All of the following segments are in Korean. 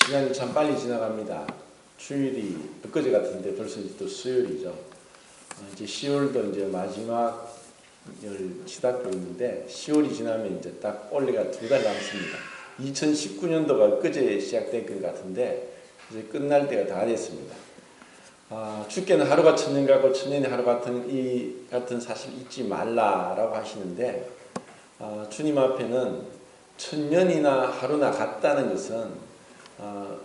시간이 참 빨리 지나갑니다. 주일이 엊그제 같은데 벌써 또 수요일이죠. 이제 10월도 이제 마지막을 치닫고 있는데 10월이 지나면 이제 딱 올해가 2달 남습니다. 2019년도가 엊그제 시작된 것 같은데 이제 끝날 때가 다 됐습니다. 주께는 하루가 천년 같고 천년이 하루 같은 이 같은 사실 잊지 말라라고 하시는데 주님 앞에는 천년이나 하루나 같다는 것은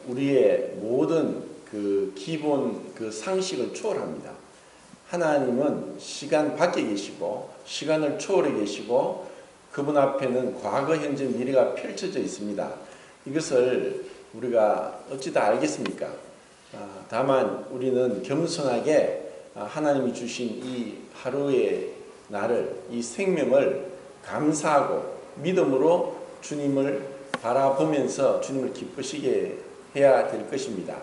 우리의 모든 그 기본 그 상식을 초월합니다. 하나님은 시간 밖에 계시고 시간을 초월해 계시고 그분 앞에는 과거, 현재, 미래가 펼쳐져 있습니다. 이것을 우리가 어찌 다 알겠습니까? 다만 우리는 겸손하게 하나님이 주신 이 하루의 날을, 이 생명을 감사하고 믿음으로 주님을 바라보면서 주님을 기쁘시게 해야 될 것입니다.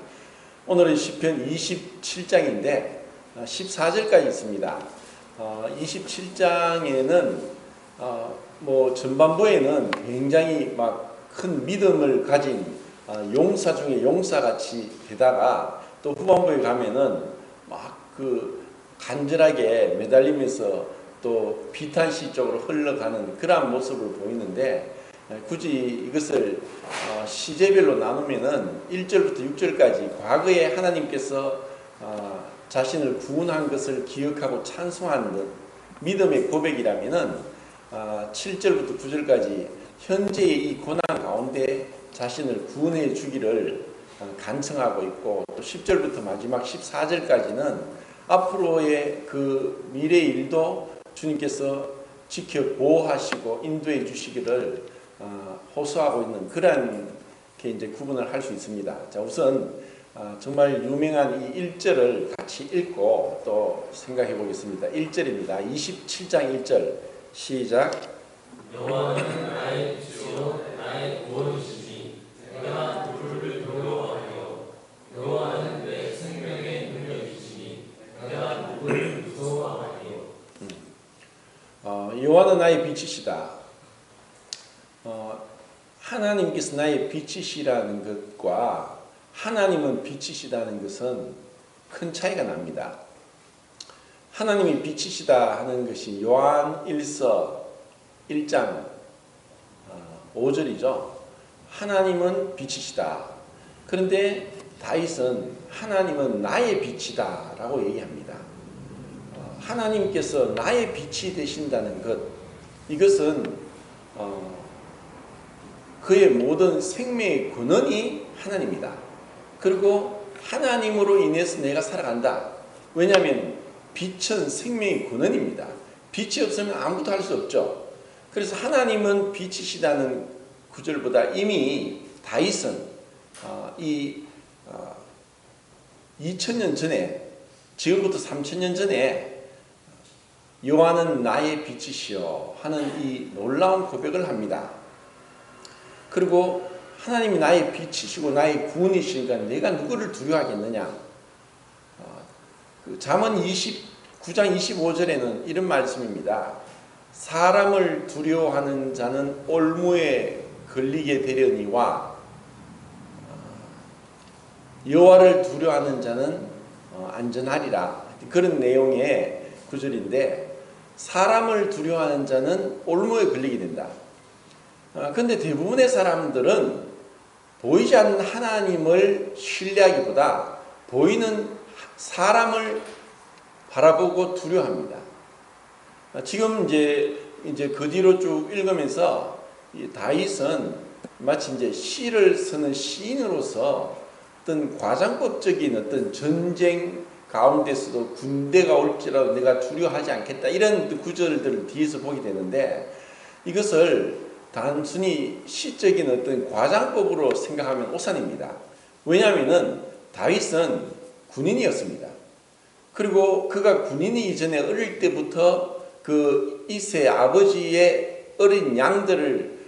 오늘은 시편 27장인데 14절까지 있습니다. 27장에는 뭐 전반부에는 굉장히 막 큰 믿음을 가진 용사 중에 용사같이 되다가 또 후반부에 가면은 막 그 간절하게 매달리면서 또 비탄시 쪽으로 흘러가는 그러한 모습을 보이는데 굳이 이것을 시제별로 나누면은 1절부터 6절까지 과거에 하나님께서 자신을 구원한 것을 기억하고 찬송하는 믿음의 고백이라면은 7절부터 9절까지 현재의 이 고난 가운데 자신을 구원해 주기를 간청하고 있고 또 10절부터 마지막 14절까지는 앞으로의 그 미래의 일도 주님께서 지켜 보호하시고 인도해 주시기를 호소하고 있는 그러한 게 이제 구분을 할 수 있습니다. 자, 우선 정말 유명한 이 1절을 같이 읽고 또 생각해 보겠습니다. 1절입니다. 27장 1절 시작. 여호와는 나의 빛이요 나의 구원이시니 내가 누구를 두려워하며 여호와는 내 생명의 능력이시니 내가 누구를 무서워하리요. 여호와는 나의 빛이시다. 하나님께서 나의 빛이시라는 것과 하나님은 빛이시다는 것은 큰 차이가 납니다. 하나님이 빛이시다 하는 것이 요한 1서 1장 5절이죠. 하나님은 빛이시다. 그런데 다윗은 하나님은 나의 빛이다 라고 얘기합니다. 하나님께서 나의 빛이 되신다는 것, 이것은 그의 모든 생명의 근원이 하나님이다. 그리고 하나님으로 인해서 내가 살아간다. 왜냐하면 빛은 생명의 근원입니다. 빛이 없으면 아무것도 할 수 없죠. 그래서 하나님은 빛이시다는 구절보다 이미 다윗은 2000년 전에, 지금부터 3000년 전에 여호와는 나의 빛이시여 하는 이 놀라운 고백을 합니다. 그리고 하나님이 나의 빛이시고 나의 구원이시니까 내가 누구를 두려워하겠느냐. 잠언 29장 25절에는 이런 말씀입니다. 사람을 두려워하는 자는 올무에 걸리게 되려니와 여호와를 두려워하는 자는 안전하리라. 그런 내용의 구절인데 사람을 두려워하는 자는 올무에 걸리게 된다. 그런데 대부분의 사람들은 보이지 않는 하나님을 신뢰하기보다 보이는 사람을 바라보고 두려워합니다. 지금 이제 그 뒤로 쭉 읽으면서 다윗은 마치 이제 시를 쓰는 시인으로서 어떤 과장법적인 어떤 전쟁 가운데서도 군대가 올지라도 내가 두려워하지 않겠다 이런 구절들을 뒤에서 보게 되는데 이것을 단순히 시적인 어떤 과장법으로 생각하면 오산입니다. 왜냐하면은 다윗은 군인이었습니다. 그리고 그가 군인이 이전에 어릴 때부터 그 이세 아버지의 어린 양들을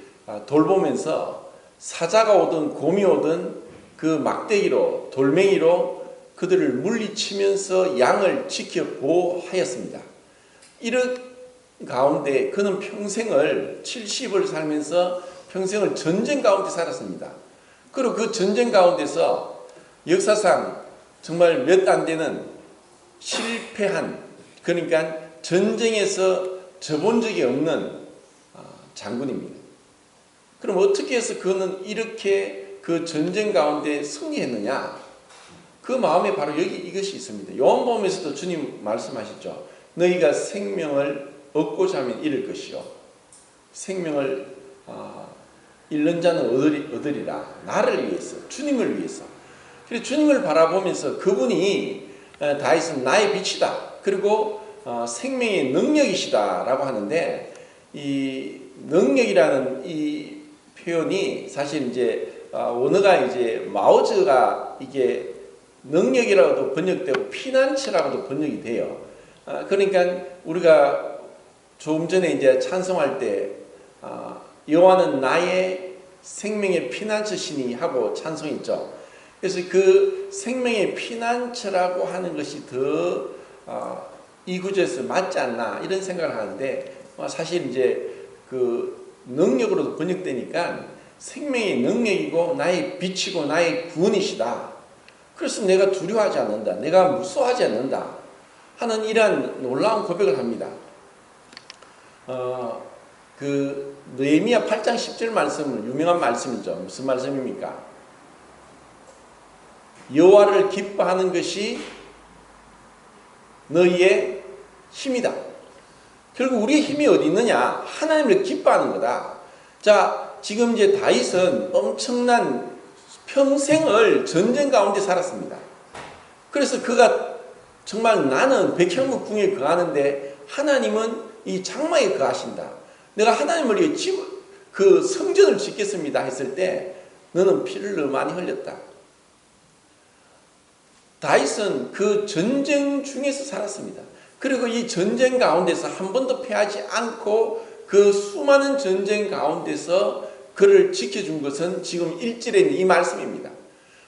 돌보면서 사자가 오든 곰이 오든 그 막대기로 돌멩이로 그들을 물리치면서 양을 지켜 보호하였습니다. 이런 가운데 그는 평생을 70을 살면서 평생을 전쟁 가운데 살았습니다. 그리고 그 전쟁 가운데서 역사상 정말 몇 안 되는 실패한, 그러니까 전쟁에서 져본 적이 없는 장군입니다. 그럼 어떻게 해서 그는 이렇게 그 전쟁 가운데 승리했느냐? 그 마음에 바로 이것이 있습니다. 요한복음에서도 주님 말씀하셨죠. 너희가 생명을 얻고자 하면 잃을 것이요, 생명을 잃는 자는 얻으리라. 나를 위해서, 주님을 위해서. 그래서 주님을 바라보면서 그분이 다윗은 나의 빛이다, 그리고 생명의 능력이시다 라고 하는데, 이 능력이라는 이 표현이 사실 이제 원어가 이제 마오즈가 이게 능력이라고도 번역되고 피난처라고도 번역이 돼요. 그러니까 우리가 조금 전에 이제 찬송할 때 여호와는 나의 생명의 피난처시니 하고 찬송했죠. 그래서 그 생명의 피난처라고 하는 것이 더 이 구절에서 맞지 않나 이런 생각을 하는데, 사실 이제 그 능력으로도 번역되니까 생명의 능력이고 나의 빛이고 나의 구원이시다. 그래서 내가 두려워하지 않는다, 내가 무서워하지 않는다 하는 이러한 놀라운 고백을 합니다. 그 느헤미야 8장 10절 말씀은 유명한 말씀이죠. 무슨 말씀입니까? 여호와를 기뻐하는 것이 너희의 힘이다. 결국 우리의 힘이 어디 있느냐? 하나님을 기뻐하는 거다. 자, 지금 이제 다윗은 엄청난 평생을 전쟁 가운데 살았습니다. 그래서 그가 정말 나는 백향목 궁에 거하는데 하나님은 이 장막에 거하신다. 내가 하나님을 위해 그 성전을 짓겠습니다 했을 때 너는 피를 너무 많이 흘렸다. 다윗은 그 전쟁 중에서 살았습니다. 그리고 이 전쟁 가운데서 한 번도 패하지 않고 그 수많은 전쟁 가운데서 그를 지켜준 것은 지금 1절에 있는 이 말씀입니다.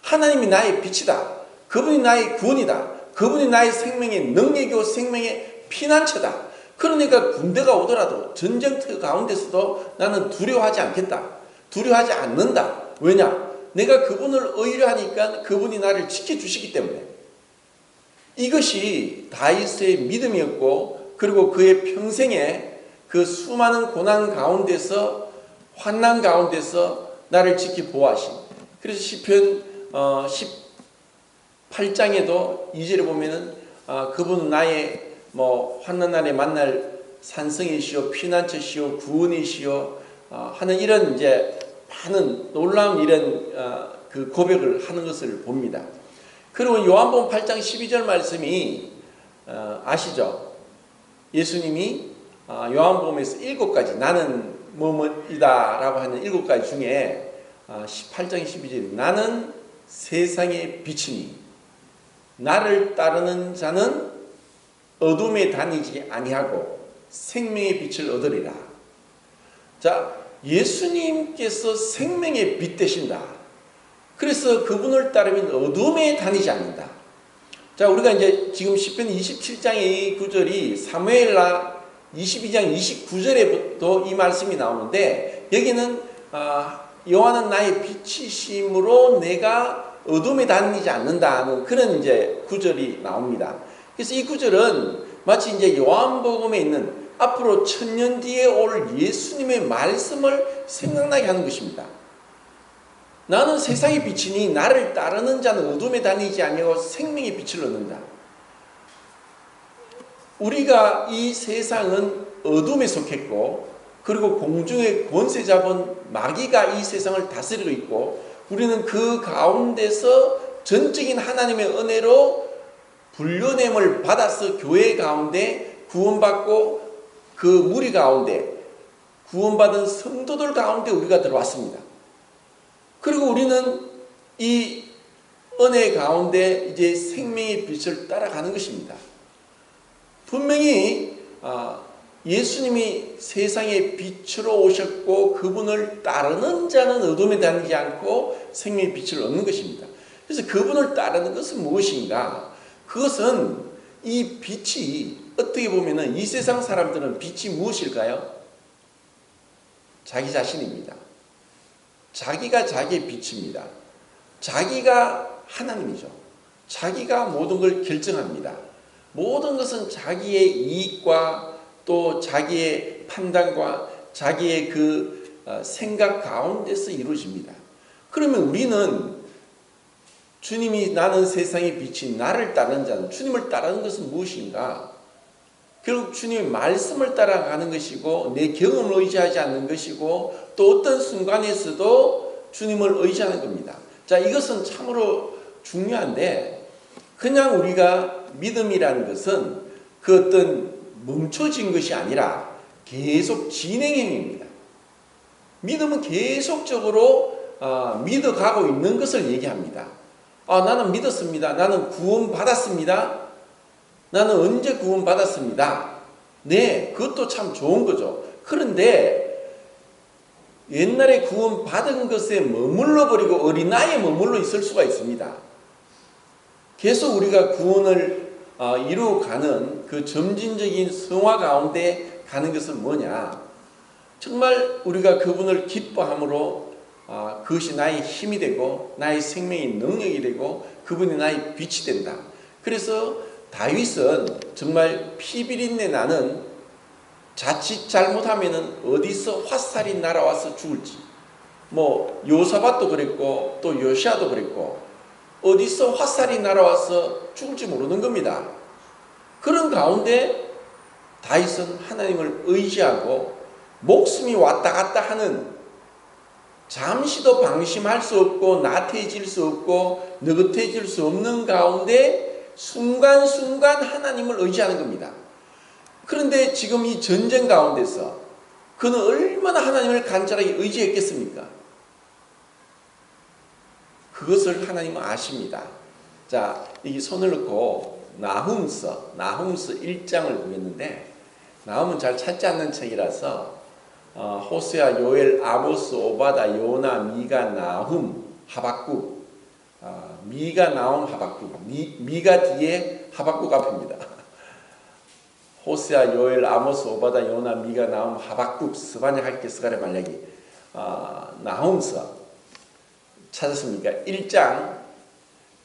하나님이 나의 빛이다. 그분이 나의 구원이다. 그분이 나의 생명의 능력이고 생명의 피난처다. 그러니까 군대가 오더라도 전쟁터 가운데서도 나는 두려워하지 않겠다. 두려워하지 않는다. 왜냐? 내가 그분을 의뢰하니까 그분이 나를 지켜주시기 때문에. 이것이 다윗의 믿음이었고, 그리고 그의 평생에 그 수많은 고난 가운데서, 환난 가운데서 나를 지켜 보호하신. 그래서 시편 18장에도 2절에 보면은 그분은 나의 환난 날에 만날 산성이시오, 피난처시오, 구원이시오 하는 이런 이제 많은 놀라운 이런 그 고백을 하는 것을 봅니다. 그리고 요한복음 8장 12절 말씀이 아시죠? 예수님이 요한복음에서 7가지 나는 뭐뭐이다 라고 하는 7가지 중에 18장 12절이 나는 세상의 빛이니 나를 따르는 자는 어둠에 다니지 아니하고 생명의 빛을 얻으리라. 자, 예수님께서 생명의 빛 되신다. 그래서 그분을 따르면 어둠에 다니지 않는다. 자, 우리가 이제 지금 시편 27장의 이 구절이 사무엘하 22장 29절에부터 이 말씀이 나오는데, 여기는 여호와는 나의 빛이심으로 내가 어둠에 다니지 않는다는 그런 이제 구절이 나옵니다. 그래서 이 구절은 마치 이제 요한복음에 있는 앞으로 1000년 뒤에 올 예수님의 말씀을 생각나게 하는 것입니다. 나는 세상의 빛이니 나를 따르는 자는 어둠에 다니지 아니하고 생명의 빛을 얻는다. 우리가 이 세상은 어둠에 속했고, 그리고 공중의 권세 잡은 마귀가 이 세상을 다스리고 있고, 우리는 그 가운데서 전적인 하나님의 은혜로 불려냄을 받아서 교회 가운데 구원받고 그 무리 가운데 구원받은 성도들 가운데 우리가 들어왔습니다. 그리고 우리는 이 은혜 가운데 이제 생명의 빛을 따라가는 것입니다. 분명히 예수님이 세상의 빛으로 오셨고 그분을 따르는 자는 어둠에 다니지 않고 생명의 빛을 얻는 것입니다. 그래서 그분을 따르는 것은 무엇인가? 그것은 이 빛이 어떻게 보면 이 세상 사람들은 빛이 무엇일까요? 자기 자신입니다. 자기가 자기의 빛입니다. 자기가 하나님이죠. 자기가 모든 걸 결정합니다. 모든 것은 자기의 이익과 또 자기의 판단과 자기의 그 생각 가운데서 이루어집니다. 그러면 우리는 주님이 나는 세상의 빛이 나를 따르는 자는, 주님을 따르는 것은 무엇인가? 결국 주님의 말씀을 따라가는 것이고 내 경험을 의지하지 않는 것이고 또 어떤 순간에서도 주님을 의지하는 겁니다. 자, 이것은 참으로 중요한데 그냥 우리가 믿음이라는 것은 그 어떤 멈춰진 것이 아니라 계속 진행형입니다. 믿음은 계속적으로 믿어가고 있는 것을 얘기합니다. 나는 믿었습니다. 나는 구원받았습니다. 나는 언제 구원받았습니다. 네, 그것도 참 좋은 거죠. 그런데 옛날에 구원받은 것에 머물러 버리고 어린아이에 머물러 있을 수가 있습니다. 계속 우리가 구원을 이루어가는 그 점진적인 성화 가운데 가는 것은 뭐냐? 정말 우리가 그분을 기뻐함으로 그것이 나의 힘이 되고 나의 생명의 능력이 되고 그분이 나의 빛이 된다. 그래서 다윗은 정말 피비린내 나는 자칫 잘못하면은 어디서 화살이 날아와서 죽을지, 뭐 요사밧도 그랬고 또 요시아도 그랬고 어디서 화살이 날아와서 죽을지 모르는 겁니다. 그런 가운데 다윗은 하나님을 의지하고 목숨이 왔다 갔다 하는, 잠시도 방심할 수 없고 나태해질 수 없고 느긋해질 수 없는 가운데 순간순간 하나님을 의지하는 겁니다. 그런데 지금 이 전쟁 가운데서 그는 얼마나 하나님을 간절하게 의지했겠습니까? 그것을 하나님은 아십니다. 자, 여기 손을 넣고 나훔서 1장을 보겠는데, 나훔은 잘 찾지 않는 책이라서 호세아, 요엘, 아모스, 오바다, 요나, 미가, 나훔, 하박국, 미가, 나훔, 하박국, 미가 뒤에 하박국 앞입니다. 호세아, 요엘, 아모스, 오바다, 요나, 미가, 나훔, 하박국, 스바냐, 할게, 스가랴, 말라기, 나훔서 찾았습니까? 1장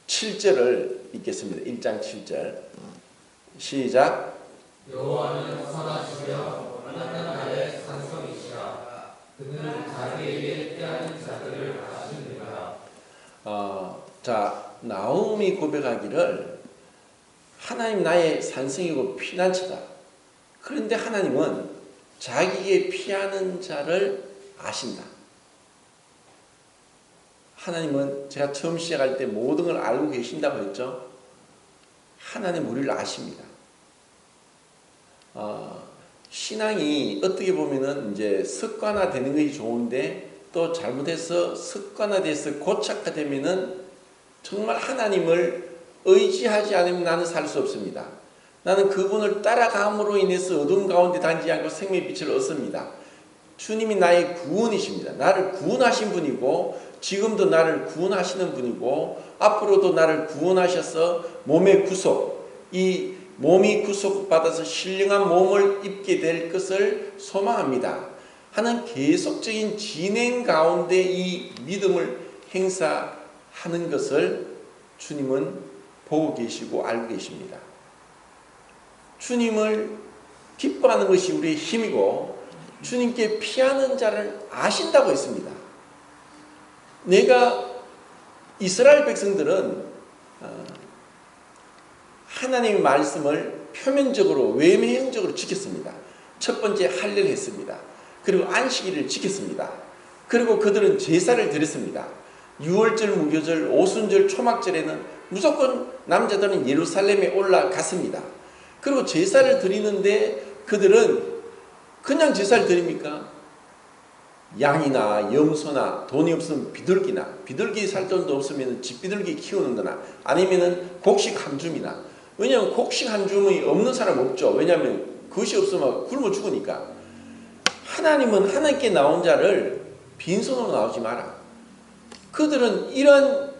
7절을 읽겠습니다. 1장 7절 시작. 여호와는 선하시며 만난 날의 산성이시라. 그는 자기에게 피하는 자들을 아십니다. 자, 나훔이 고백하기를 하나님 나의 산성이고 피난처다. 그런데 하나님은 자기에게 피하는 자를 아신다. 하나님은 제가 처음 시작할 때 모든 걸 알고 계신다고 했죠. 하나님 우리를 아십니다. 신앙이 어떻게 보면은 이제 습관화되는 것이 좋은데 또 잘못해서 습관화돼서 고착화되면은 정말 하나님을 의지하지 않으면 나는 살 수 없습니다. 나는 그분을 따라감으로 인해서 어두운 가운데 다니지 않고 생명의 빛을 얻습니다. 주님이 나의 구원이십니다. 나를 구원하신 분이고 지금도 나를 구원하시는 분이고 앞으로도 나를 구원하셔서 몸의 구속, 이 몸이 구속받아서 신령한 몸을 입게 될 것을 소망합니다. 하는 계속적인 진행 가운데 이 믿음을 행사하는 것을 주님은 보고 계시고 알고 계십니다. 주님을 기뻐하는 것이 우리의 힘이고 주님께 피하는 자를 아신다고 했습니다. 내가 이스라엘 백성들은 하나님의 말씀을 표면적으로 외면적으로 지켰습니다. 첫 번째 할례를 했습니다. 그리고 안식일을 지켰습니다. 그리고 그들은 제사를 드렸습니다. 유월절, 무교절, 오순절, 초막절에는 무조건 남자들은 예루살렘에 올라갔습니다. 그리고 제사를 드리는데 그들은 그냥 제사를 드립니까? 양이나 염소나 돈이 없으면 비둘기 살 돈도 없으면 집비둘기 키우는 거나 아니면은 곡식 한 줌이나, 왜냐하면 곡식 한 줌이 없는 사람 없죠. 왜냐하면 그것이 없으면 굶어 죽으니까. 하나님은 하나님께 나온 자를 빈손으로 나오지 마라. 그들은 이런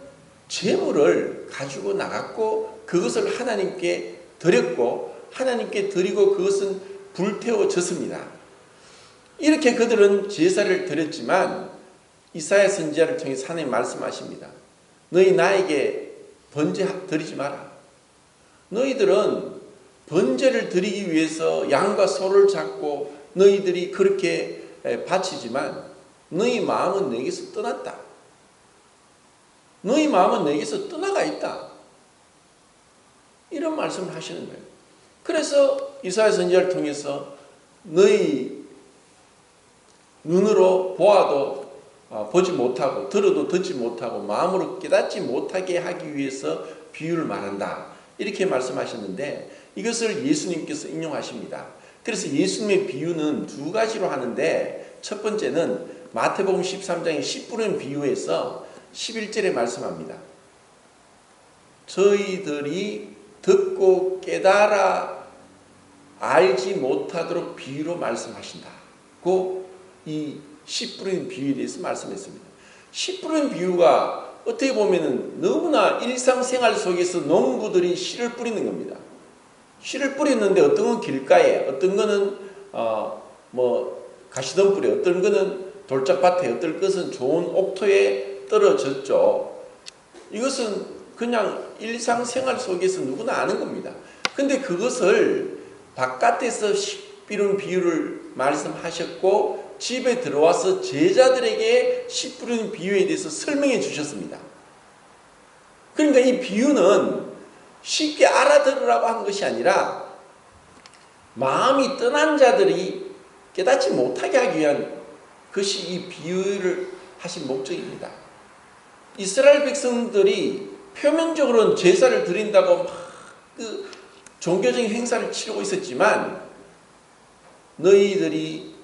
재물을 가지고 나갔고 그것을 하나님께 드렸고 하나님께 드리고 그것은 불태워졌습니다. 이렇게 그들은 제사를 드렸지만 이사야 선지자를 통해 하나님 말씀하십니다. 너희 나에게 번제 드리지 마라. 너희들은 번제를 드리기 위해서 양과 소를 잡고 너희들이 그렇게 바치지만 너희 마음은 내게서 떠났다. 너희 마음은 내게서 떠나가 있다. 이런 말씀을 하시는 거예요. 그래서 이사야 선지자를 통해서 너희 눈으로 보아도 보지 못하고 들어도 듣지 못하고 마음으로 깨닫지 못하게 하기 위해서 비유를 말한다. 이렇게 말씀하셨는데 이것을 예수님께서 인용하십니다. 그래서 예수님의 비유는 두 가지로 하는데 첫 번째는 마태복음 13장의 씨 뿌리는 비유에서 11절에 말씀합니다. 저희들이 듣고 깨달아 알지 못하도록 비유로 말씀하신다고 이 씨 뿌리는 비유에 대해서 말씀했습니다. 씨 뿌리는 비유가 어떻게 보면 너무나 일상생활 속에서 농부들이 씨를 뿌리는 겁니다. 씨를 뿌렸는데 어떤 건 길가에, 어떤 거는 가시덤불에, 어떤 거는 돌짝밭에, 어떤 것은 좋은 옥토에 떨어졌죠. 이것은 그냥 일상생활 속에서 누구나 아는 겁니다. 근데 그것을 바깥에서 씨 뿌리는 비유를 말씀하셨고 집에 들어와서 제자들에게 씨 뿌리는 비유에 대해서 설명해 주셨습니다. 그러니까 이 비유는 쉽게 알아들으라고 한 것이 아니라 마음이 떠난 자들이 깨닫지 못하게 하기 위한 것이 이 비유를 하신 목적입니다. 이스라엘 백성들이 표면적으로는 제사를 드린다고 막 그 종교적인 행사를 치르고 있었지만 너희들이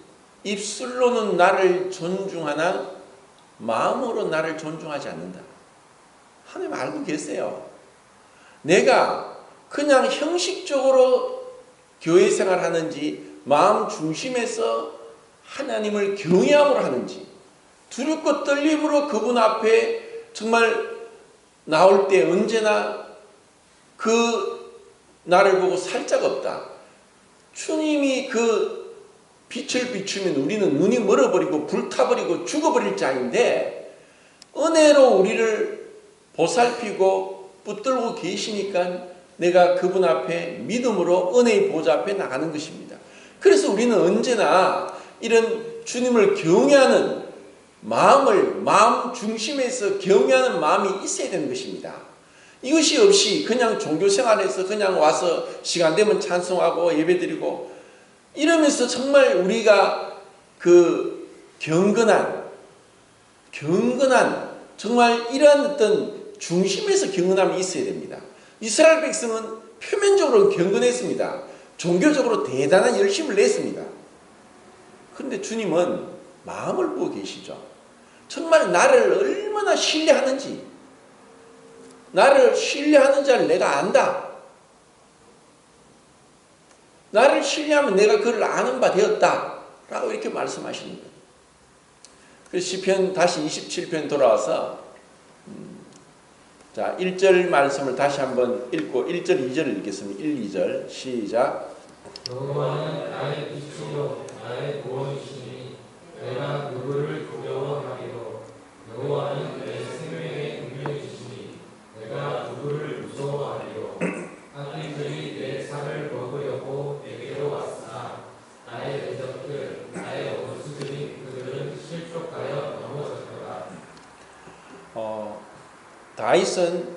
입술로는 나를 존중하나 마음으로 나를 존중하지 않는다. 하나님 알고 계세요. 내가 그냥 형식적으로 교회 생활하는지 마음 중심에서 하나님을 경외함으로 하는지 두렵고 떨림으로 그분 앞에 정말 나올 때 언제나 그 나를 보고 살짝 없다. 주님이 그 빛을 비추면 우리는 눈이 멀어버리고 불타버리고 죽어버릴 자인데 은혜로 우리를 보살피고 붙들고 계시니까 내가 그분 앞에 믿음으로 은혜의 보좌 앞에 나가는 것입니다. 그래서 우리는 언제나 이런 주님을 경외하는 마음 중심에서 경외하는 마음이 있어야 되는 것입니다. 이것이 없이 그냥 종교생활에서 그냥 와서 시간 되면 찬송하고 예배드리고 이러면서 정말 우리가 그 경건한 정말 이러한 어떤 중심에서 경건함이 있어야 됩니다. 이스라엘 백성은 표면적으로 경건했습니다. 종교적으로 대단한 열심을 냈습니다. 그런데 주님은 마음을 보고 계시죠. 정말 나를 얼마나 신뢰하는지, 나를 신뢰하는 자를 내가 안다. 나를 신뢰하면 내가 그를 아는 바 되었다. 라고 이렇게 말씀하시는 거예요. 그래서 시편 다시 27편 돌아와서 자 1절 말씀을 다시 한번 읽고 1절 2절 읽겠습니다. 1, 2절 시작. 여호와는 나의 빛이요 나의 구원이시니 내가 누구를 두려워하리요. 여호와는 내 생명의 능력이시니 내가 누구를 무서워하리요. 악인들이 내 살을 먹으려고 내게로 왔으나 나의 대적들 나의 원수들인 그들은 실족하여 넘어졌도다. 다윗은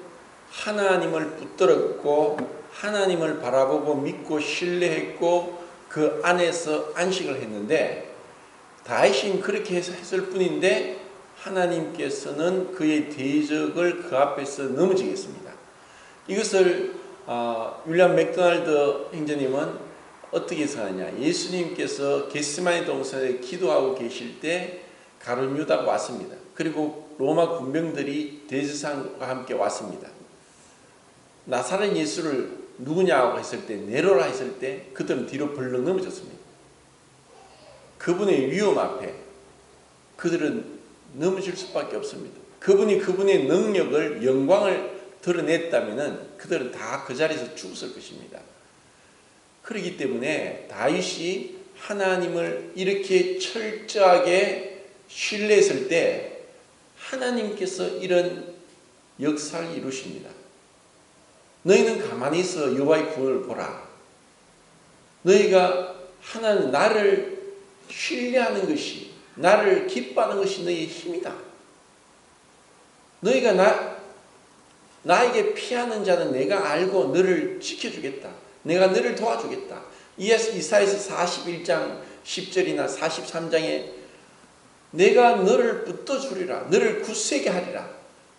하나님을 붙들었고 하나님을 바라보고 믿고 신뢰했고 그 안에서 안식을 했는데 다윗이 그렇게 했을 뿐인데 하나님께서는 그의 대적을 그 앞에서 넘어지게 했습니다. 이것을 윌리엄 맥도날드 형제님은 어떻게 생각하냐. 예수님께서 겟세마네 동산에 기도하고 계실 때 가룟 유다가 왔습니다. 그리고 로마 군병들이 대제사장과 함께 왔습니다. 나사렛 예수를 누구냐고 했을 때 네로라 했을 때 그들은 뒤로 벌렁 넘어졌습니다. 그분의 위험 앞에 그들은 넘어질 수밖에 없습니다. 그분이 그분의 능력을 영광을 드러냈다면 그들은 다 그 자리에서 죽었을 것입니다. 그렇기 때문에 다윗이 하나님을 이렇게 철저하게 신뢰했을 때 하나님께서 이런 역사를 이루십니다. 너희는 가만히 있어 여호와의 구원을 보라. 너희가 하나님 나를 신뢰하는 것이, 나를 기뻐하는 것이 너희의 힘이다. 너희가 나에게 피하는 자는 내가 알고 너를 지켜주겠다. 내가 너를 도와주겠다. 이사야서 41장 10절이나 43장에 내가 너를 붙들어주리라. 너를 굳세게 하리라.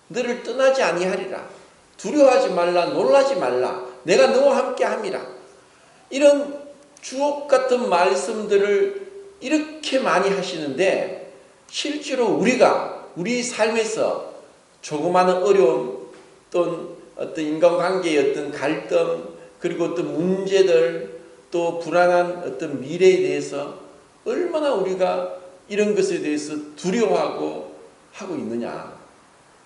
너를 떠나지 아니하리라. 두려워하지 말라. 놀라지 말라. 내가 너와 함께 함이라. 이런 주옥 같은 말씀들을 이렇게 많이 하시는데 실제로 우리가 우리 삶에서 조그마한 어려움 또는 어떤 인간관계의 어떤 갈등 그리고 어떤 문제들 또 불안한 어떤 미래에 대해서 얼마나 우리가 이런 것에 대해서 두려워하고 하고 있느냐.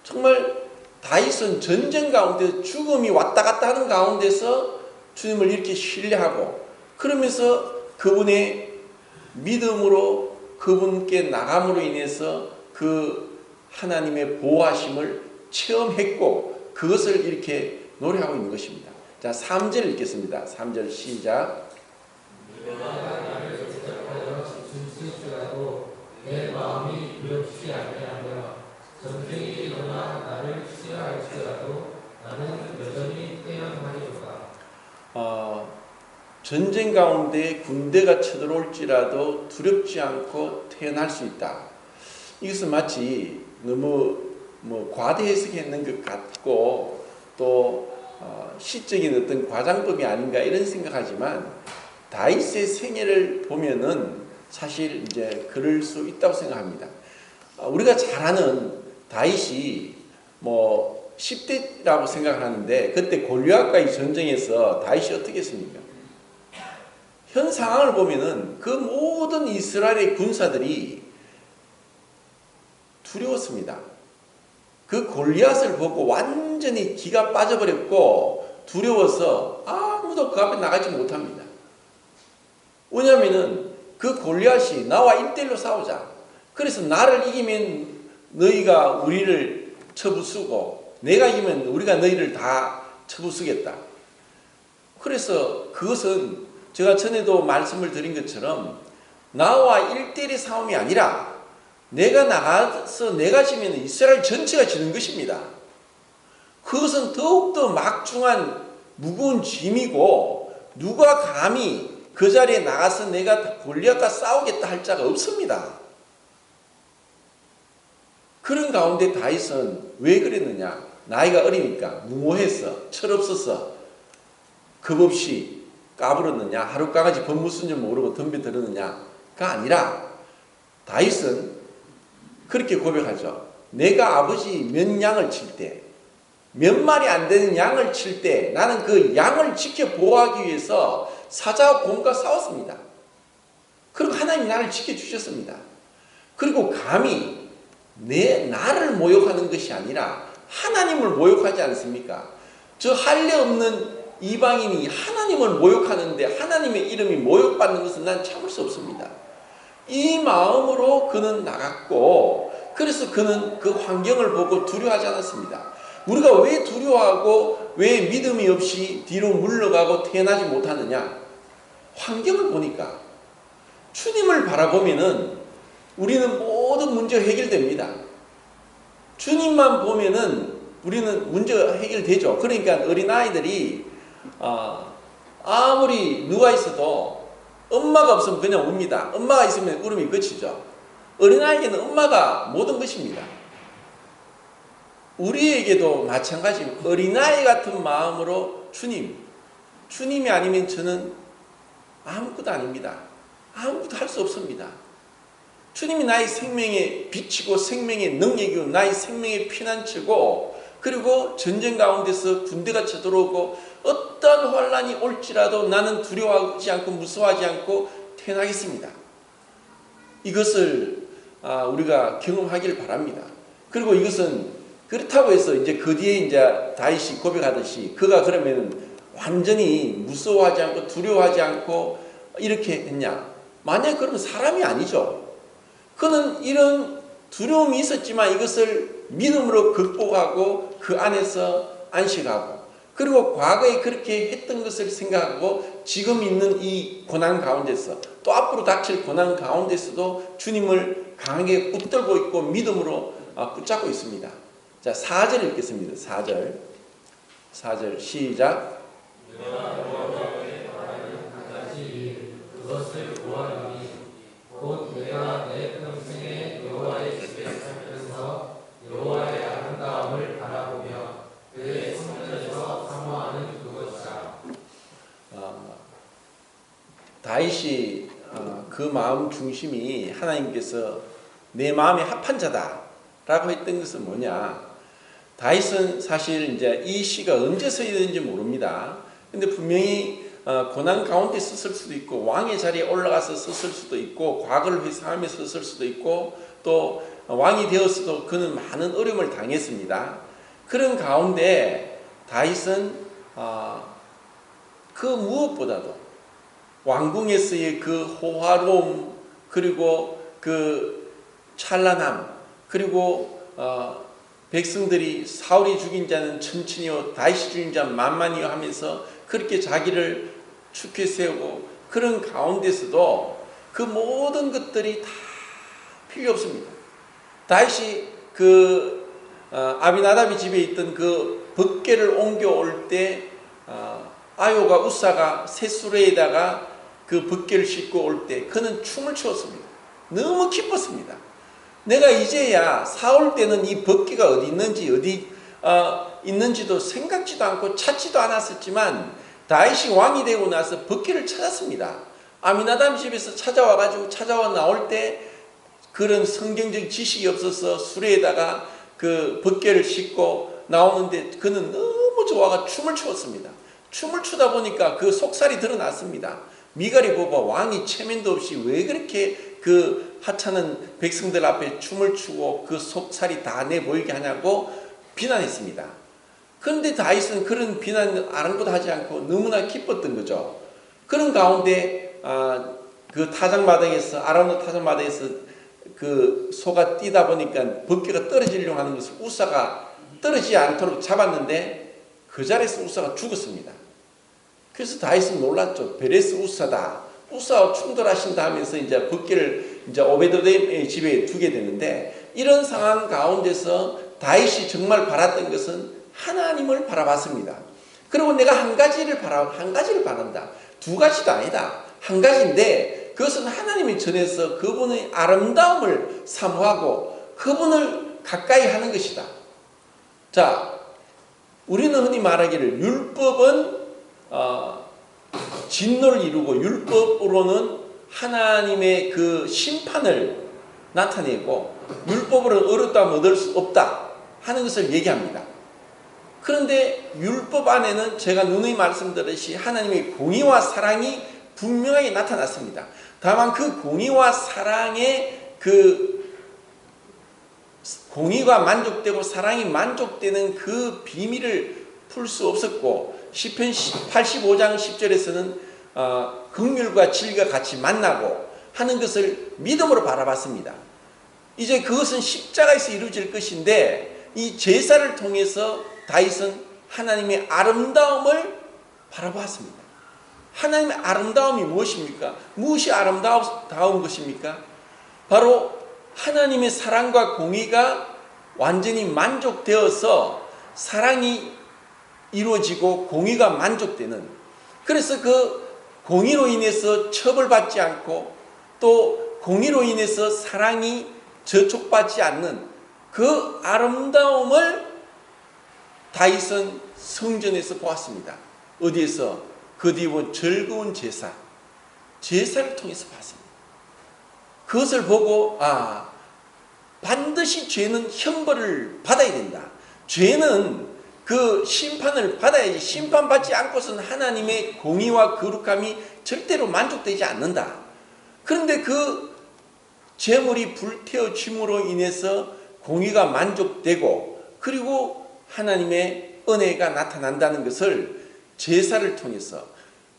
정말 다윗은 전쟁 가운데 죽음이 왔다 갔다 하는 가운데서 주님을 이렇게 신뢰하고 그러면서 그분의 믿음으로 그분께 나감으로 인해서 그 하나님의 보호하심을 체험했고 그것을 이렇게 노래하고 있는 것입니다. 자, 3절 읽겠습니다. 3절 시작. 내 마음이 두렵지 아니하며 전쟁이 일어나 나를 치하할지라도 나는 여전히 태연하리로다. 전쟁 가운데 군대가 쳐들어올지라도 두렵지 않고 태어날 수 있다. 이것은 마치 너무 과대 해석했는 것 같고 또 시적인 어떤 과장법이 아닌가 이런 생각하지만 다윗의 생애를 보면은 사실 이제 그럴 수 있다고 생각합니다. 우리가 잘 아는 다윗이 10대라고 생각하는데 그때 골리앗과의 전쟁에서 다윗이 어떻게 했습니까? 현 상황을 보면은 그 모든 이스라엘의 군사들이 두려웠습니다. 그 골리앗을 보고 완전히 기가 빠져버렸고 두려워서 아무도 그 앞에 나가지 못합니다. 왜냐하면은 그 골리앗이 나와 1대1로 싸우자. 그래서 나를 이기면 너희가 우리를 쳐부수고 내가 이기면 우리가 너희를 다 쳐부수겠다. 그래서 그것은 제가 전에도 말씀을 드린 것처럼 나와 1대1의 싸움이 아니라 내가 나가서 내가 지면 이스라엘 전체가 지는 것입니다. 그것은 더욱더 막중한 무거운 짐이고 누가 감히 그 자리에 나가서 내가 골리앗과 싸우겠다 할 자가 없습니다. 그런 가운데 다윗은 왜 그랬느냐? 나이가 어리니까 무모해서 철없어서 겁없이 까불었느냐? 하룻강아지 법 무슨 줄 모르고 덤벼들었느냐가 아니라 다윗은 그렇게 고백하죠. 내가 아버지 몇 양을 칠 때, 몇 마리 안 되는 양을 칠 때 나는 그 양을 지켜 보호하기 위해서 사자와 곰과 싸웠습니다. 그리고 하나님이 나를 지켜주셨습니다. 그리고 감히 나를 모욕하는 것이 아니라 하나님을 모욕하지 않습니까? 저 할례 없는 이방인이 하나님을 모욕하는데 하나님의 이름이 모욕받는 것은 난 참을 수 없습니다. 이 마음으로 그는 나갔고 그래서 그는 그 환경을 보고 두려워하지 않았습니다. 우리가 왜 두려워하고 왜 믿음이 없이 뒤로 물러가고 태어나지 못하느냐? 환경을 보니까 주님을 바라보면은 우리는 모든 문제가 해결됩니다. 주님만 보면은 우리는 문제가 해결되죠. 그러니까 어린아이들이 아무리 누가 있어도 엄마가 없으면 그냥 웁니다. 엄마가 있으면 울음이 그치죠. 어린아이에게는 엄마가 모든 것입니다. 우리에게도 마찬가지입니다. 어린아이 같은 마음으로 주님이 아니면 저는 아무것도 아닙니다. 아무것도 할 수 없습니다. 주님이 나의 생명의 빛이고 생명의 능력이고 나의 생명의 피난처고 그리고 전쟁 가운데서 군대가 쳐들어오고 어떤 환란이 올지라도 나는 두려워하지 않고 무서워하지 않고 태어나겠습니다. 이것을 우리가 경험하기를 바랍니다. 그리고 이것은 그렇다고 해서 이제 그 뒤에 이제 다윗이 고백하듯이 그가 그러면 완전히 무서워하지 않고 두려워하지 않고 이렇게 했냐? 만약 그러면 사람이 아니죠. 그는 이런 두려움이 있었지만 이것을 믿음으로 극복하고 그 안에서 안식하고, 그리고 과거에 그렇게 했던 것을 생각하고 지금 있는 이 고난 가운데서, 또 앞으로 닥칠 고난 가운데서도 주님을 강하게 붙들고 있고 믿음으로 붙잡고 있습니다. 자, 4절 읽겠습니다. 4절 시작. 그것을 구하노니 곧 내가 내 평생에 여호와의 집에 살면서 여호와의 아름다움을 바라보며 그의 성전에서 사모하는 그것이라. 다윗이 그 마음 중심이 하나님께서 내 마음에 합한 자다라고 했던 것은 뭐냐? 다윗은 사실 이제 이 시가 언제 써있는지 모릅니다. 근데 분명히 고난 가운데 썼을 수도 있고, 왕의 자리에 올라가서 썼을 수도 있고, 과거를 회상하면서 썼을 수도 있고, 또 왕이 되었어도 그는 많은 어려움을 당했습니다. 그런 가운데 다윗은 그 무엇보다도 왕궁에서의 그 호화로움, 그리고 그 찬란함, 그리고 백성들이 사울이 죽인 자는 천천히요 다윗이 죽인 자는 만만히요 하면서 그렇게 자기를 축해 세우고, 그런 가운데서도 그 모든 것들이 다 필요 없습니다. 다윗이 그 아비나답이 집에 있던 그 벗개를 옮겨올 때 아요가 우사가 셋수레에다가 그 벗개를 싣고 올 때 그는 춤을 추었습니다. 너무 기뻤습니다. 내가 이제야 사울 때는 이 벗개가 어디 있는지도 생각지도 않고 찾지도 않았었지만, 다윗이 왕이 되고 나서 벗개를 찾았습니다. 아미나답 집에서 찾아와 나올 때 그런 성경적 지식이 없어서 수레에다가 그 벗개를 싣고 나오는데 그는 너무 좋아가 춤을 추었습니다. 춤을 추다 보니까 그 속살이 드러났습니다. 미갈이 보고 왕이 체면도 없이 왜 그렇게 그 하찮은 백성들 앞에 춤을 추고 그 속살이 다 내보이게 하냐고 비난했습니다. 그런데 다윗은 그런 비난을 아랑곳하지 않고 너무나 기뻤던 거죠. 그런 가운데 그 타작마당에서, 아라노 타작마당에서 그 소가 뛰다 보니까 벗개가 떨어지려고 하는 것을 우사가 떨어지지 않도록 잡았는데 그 자리에서 우사가 죽었습니다. 그래서 다윗은 놀랐죠. 베레스 우사다. 우사와 충돌하신다 하면서 이제 벗개를 이제 오베드의 집에 두게 되는데, 이런 상황 가운데서 다윗이 정말 바랐던 것은 하나님을 바라봤습니다. 그리고 내가 한 가지를 바란다. 두 가지도 아니다. 한 가지인데 그것은 하나님의 전에서 그분의 아름다움을 사모하고 그분을 가까이 하는 것이다. 자, 우리는 흔히 말하기를 율법은 진노를 이루고 율법으로는 하나님의 그 심판을 나타내고 율법으로는 어렵다면 얻을 수 없다 하는 것을 얘기합니다. 그런데 율법 안에는 제가 누누이 말씀드렸듯이 하나님의 공의와 사랑이 분명하게 나타났습니다. 다만 그 공의와 사랑의 그 공의가 만족되고 사랑이 만족되는 그 비밀을 풀 수 없었고, 시편 85장 10절에서는 긍휼과 진리가 같이 만나고 하는 것을 믿음으로 바라봤습니다. 이제 그것은 십자가에서 이루어질 것인데, 이 제사를 통해서 다윗은 하나님의 아름다움을 바라보았습니다. 하나님의 아름다움이 무엇입니까? 무엇이 아름다운 것입니까? 바로 하나님의 사랑과 공의가 완전히 만족되어서 사랑이 이루어지고 공의가 만족되는, 그래서 그 공의로 인해서 처벌받지 않고 또 공의로 인해서 사랑이 저촉받지 않는 그 아름다움을 다윗은 성전에서 보았습니다. 어디에서? 그 뒤에 즐거운 제사를 통해서 봤습니다. 그것을 보고 반드시 죄는 형벌을 받아야 된다. 죄는 그 심판을 받아야지, 심판받지 않고서는 하나님의 공의와 거룩함이 절대로 만족되지 않는다. 그런데 그 제물이 불태워짐으로 인해서 공의가 만족되고 그리고 하나님의 은혜가 나타난다는 것을 제사를 통해서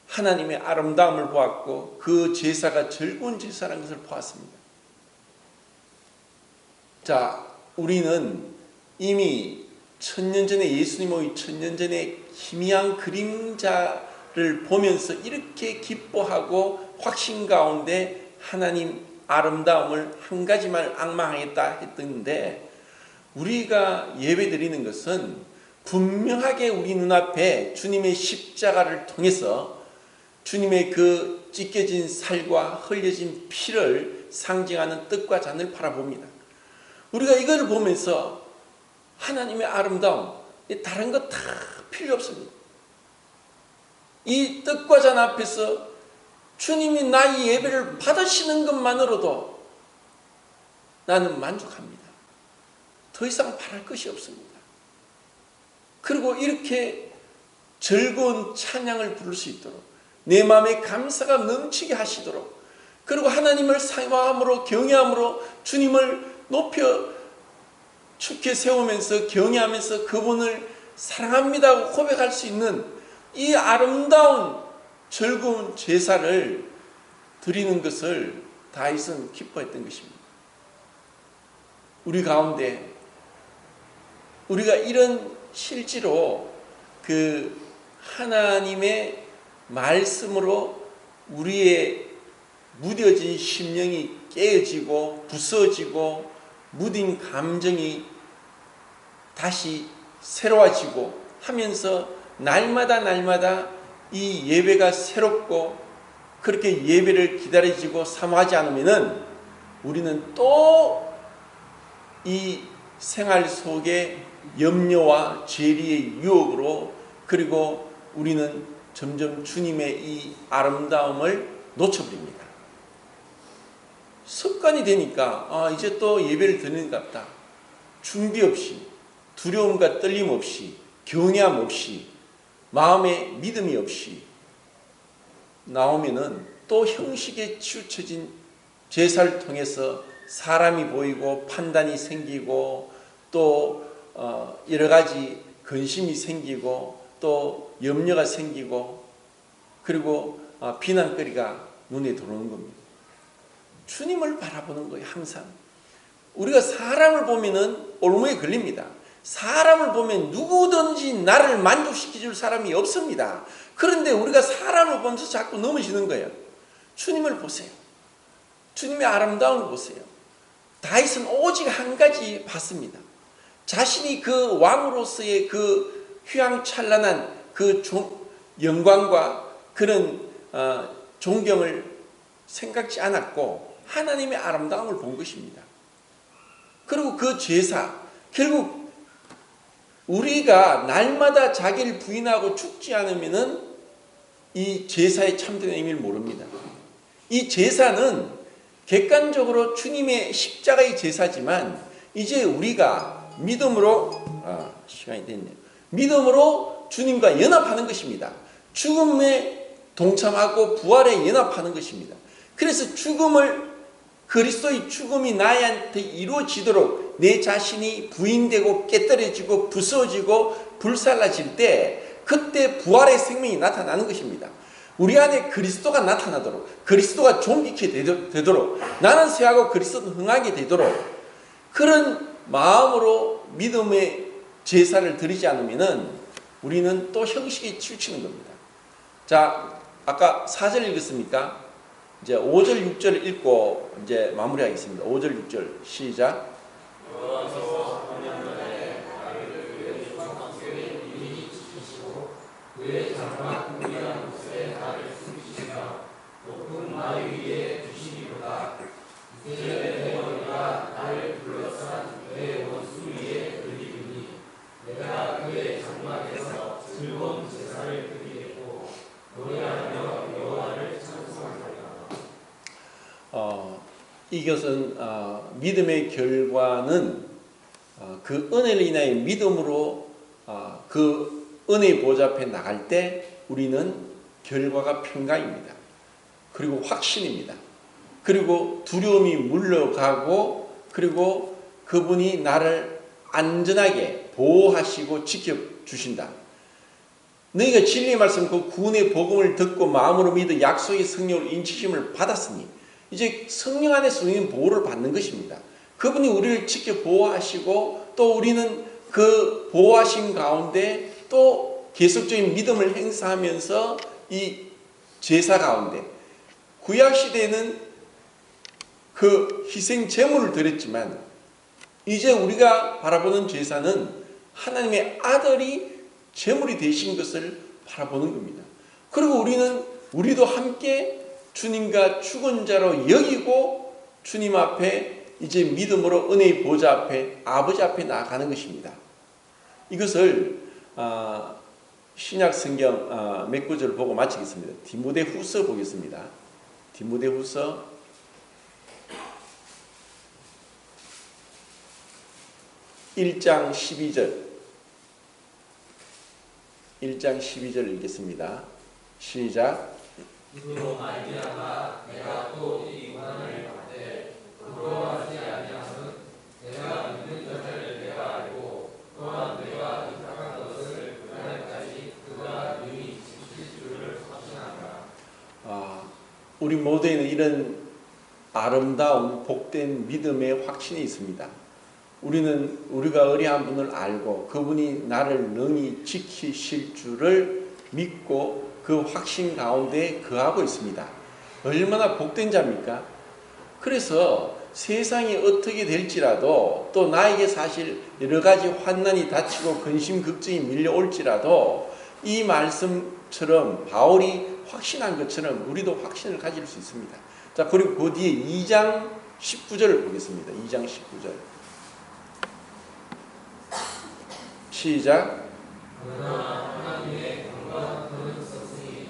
하나님의 아름다움을 보았고, 그 제사가 즐거운 제사라는 것을 보았습니다. 자, 우리는 이미 천년 전에 예수님의 천년 전에 희미한 그림자를 보면서 이렇게 기뻐하고 확신 가운데 하나님 아름다움을 한 가지만 앙망하겠다 했던데, 우리가 예배 드리는 것은 분명하게 우리 눈앞에 주님의 십자가를 통해서 주님의 그 찢겨진 살과 흘려진 피를 상징하는 떡과 잔을 바라봅니다. 우리가 이걸 보면서 하나님의 아름다움, 다른 거 다 필요 없습니다. 이 떡과 잔 앞에서 주님이 나의 예배를 받으시는 것만으로도 나는 만족합니다. 더 이상 바랄 것이 없습니다. 그리고 이렇게 즐거운 찬양을 부를 수 있도록, 내 마음에 감사가 넘치게 하시도록, 그리고 하나님을 사랑함으로 경외함으로 주님을 높여 축해 세우면서 경외하면서 그분을 사랑합니다 고백할 수 있는 이 아름다운 즐거운 제사를 드리는 것을 다윗은 기뻐했던 것입니다. 우리 가운데 우리가 이런 실제로 그 하나님의 말씀으로 우리의 무뎌진 심령이 깨어지고 부서지고 무딘 감정이 다시 새로워지고 하면서 날마다 이 예배가 새롭고 그렇게 예배를 기다려지고 사모하지 않으면은 우리는 또 이 생활 속에 염려와 죄리의 유혹으로, 그리고 우리는 점점 주님의 이 아름다움을 놓쳐버립니다. 습관이 되니까 이제 또 예배를 드리는 것 같다. 준비 없이, 두려움과 떨림 없이, 경외함 없이, 마음에 믿음이 없이 나오면은 또 형식에 치우쳐진 제사를 통해서 사람이 보이고 판단이 생기고 또 여러 가지 근심이 생기고 또 염려가 생기고 그리고 비난거리가 눈에 들어오는 겁니다. 주님을 바라보는 거예요. 항상 우리가 사람을 보면은 올무에 걸립니다. 사람을 보면 누구든지 나를 만족시켜 줄 사람이 없습니다. 그런데 우리가 사람을 보면서 자꾸 넘어지는 거예요. 주님을 보세요. 주님의 아름다움을 보세요. 다윗은 오직 한 가지 봤습니다. 자신이 그 왕으로서의 그 휘황찬란한 그 영광과 그런 존경을 생각지 않았고 하나님의 아름다움을 본 것입니다. 그리고 그 제사, 결국 우리가 날마다 자기를 부인하고 죽지 않으면은 이 제사의 참된 의미를 모릅니다. 이 제사는 객관적으로 주님의 십자가의 제사지만 이제 우리가 믿음으로 시간이 됐네요. 믿음으로 주님과 연합하는 것입니다. 죽음에 동참하고 부활에 연합하는 것입니다. 그래서 그리스도의 죽음이 나한테 이루어지도록 내 자신이 부인되고 깨떨어지고 부서지고 불살라질 때 그때 부활의 생명이 나타나는 것입니다. 우리 안에 그리스도가 나타나도록, 그리스도가 존귀케 되도록, 나는 쇠하고 그리스도는 흥하게 되도록 그런 마음으로 믿음의 제사를 드리지 않으면은 우리는 또 형식에 치우치는 겁니다. 자, 아까 4절 읽었습니까? 이제 5절, 6절 읽고 이제 마무리하겠습니다. 5절, 6절 시작. 이것은 믿음의 결과는 그 은혜를 인하여 믿음으로 그 은혜의 보좌 앞에 나갈 때 우리는 결과가 평강입니다. 그리고 확신입니다. 그리고 두려움이 물러가고 그리고 그분이 나를 안전하게 보호하시고 지켜주신다. 너희가 진리의 말씀 그 구원의 복음을 듣고 마음으로 믿어 약속의 성령으로 인치심을 받았으니 이제 성령 안에서 우리는 보호를 받는 것입니다. 그분이 우리를 지켜 보호하시고 또 우리는 그 보호하신 가운데 또 계속적인 믿음을 행사하면서 이 제사 가운데 구약시대에는 그 희생 제물을 드렸지만 이제 우리가 바라보는 제사는 하나님의 아들이 제물이 되신 것을 바라보는 겁니다. 그리고 우리도 함께 주님과 죽은 자로 여기고 주님 앞에 이제 믿음으로 은혜의 보좌 앞에 아버지 앞에 나아가는 것입니다. 이것을 신약 성경 몇 구절 보고 마치겠습니다. 디모데후서 보겠습니다. 디모데후서 1장 12절 1장 12절 읽겠습니다. 시작. 이로 말미암아 내가 또 이 고난을 받되 부끄러워하지 아니함은 내가 믿는 자를 내가 알고 또한 내가 의탁한 것을 그날까지 그가 능히 지킬 줄을 확신하노라. 우리 모두에는 이런 아름다운 복된 믿음의 확신이 있습니다. 우리가 의리한 분을 알고 그분이 나를 능히 지키실 줄을 믿고 그 확신 가운데 거하고 있습니다. 얼마나 복된 자입니까? 그래서 세상이 어떻게 될지라도 또 나에게 사실 여러 가지 환난이 닥치고 근심 걱정이 밀려올지라도 이 말씀처럼 바울이 확신한 것처럼 우리도 확신을 가질 수 있습니다. 자, 그리고 그 뒤에 2장 19절을 보겠습니다. 2장 19절 시작. 그러나 하나님의 강과 그는 썼으니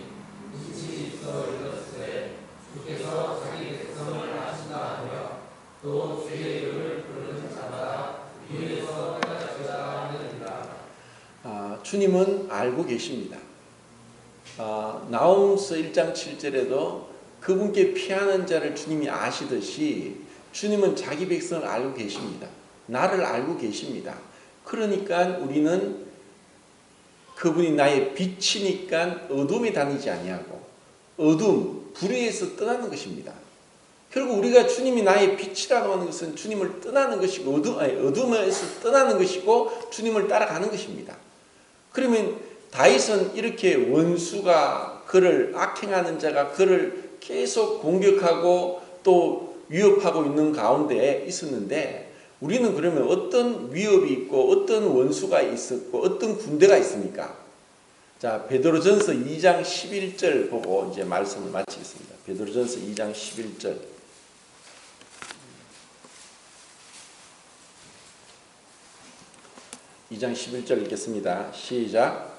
빛이 있어 이르렀으되 주께서 자기 백성을 아신다 하며 또 주의 이름을 부르는 자마다 위에서 깨닫고자 하느니라. 주님은 알고 계십니다. 나홈서 1장 7절에도 그분께 피하는 자를 주님이 아시듯이 주님은 자기 백성을 알고 계십니다. 나를 알고 계십니다. 그러니까 우리는 그분이 나의 빛이니까 어둠에 다니지 아니하고 불의에서 떠나는 것입니다. 결국 우리가 주님이 나의 빛이라고 하는 것은 주님을 떠나는 것이고 어둠에서 떠나는 것이고 주님을 따라가는 것입니다. 그러면 다윗은 이렇게 원수가 그를 악행하는 자가 그를 계속 공격하고 또 위협하고 있는 가운데 있었는데 우리는 그러면 어떤 위협이 있고 어떤 원수가 있었고 어떤 군대가 있습니까? 자, 베드로전서 2장 11절 보고 이제 말씀을 마치겠습니다. 베드로전서 2장 11절. (2장 11절) 읽겠습니다. 시작.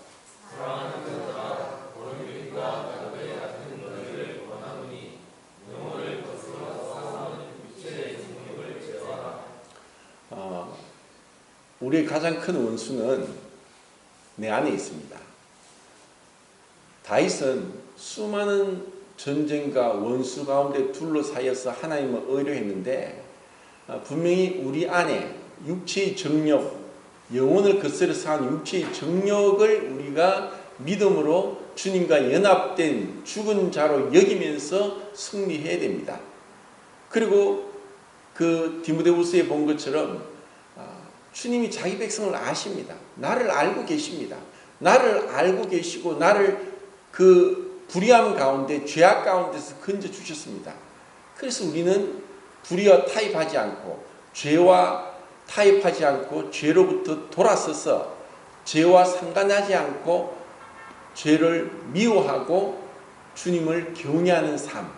우리의 가장 큰 원수는 내 안에 있습니다. 다윗은 수많은 전쟁과 원수 가운데 둘러싸여서 하나님을 의뢰했는데 분명히 우리 안에 육체의 정욕, 영혼을 거스려 쌓은 육체의 정욕을 우리가 믿음으로 주님과 연합된 죽은 자로 여기면서 승리해야 됩니다. 그리고 그 디모데후서에 본 것처럼 주님이 자기 백성을 아십니다. 나를 알고 계십니다. 나를 알고 계시고 나를 그 불의함 가운데 죄악 가운데서 건져 주셨습니다. 그래서 우리는 불의와 타협하지 않고 죄와 타협하지 않고 죄로부터 돌아서서 죄와 상관하지 않고 죄를 미워하고 주님을 경외하는 삶.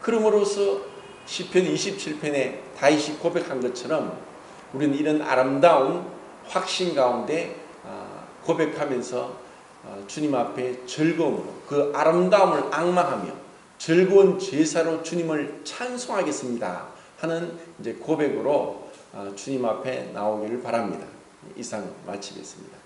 그러므로서 시편 27편에 다윗이 고백한 것처럼 우리는 이런 아름다운 확신 가운데 고백하면서 주님 앞에 즐거움으로 그 아름다움을 앙망하며 즐거운 제사로 주님을 찬송하겠습니다 하는 이제 고백으로 주님 앞에 나오기를 바랍니다. 이상 마치겠습니다.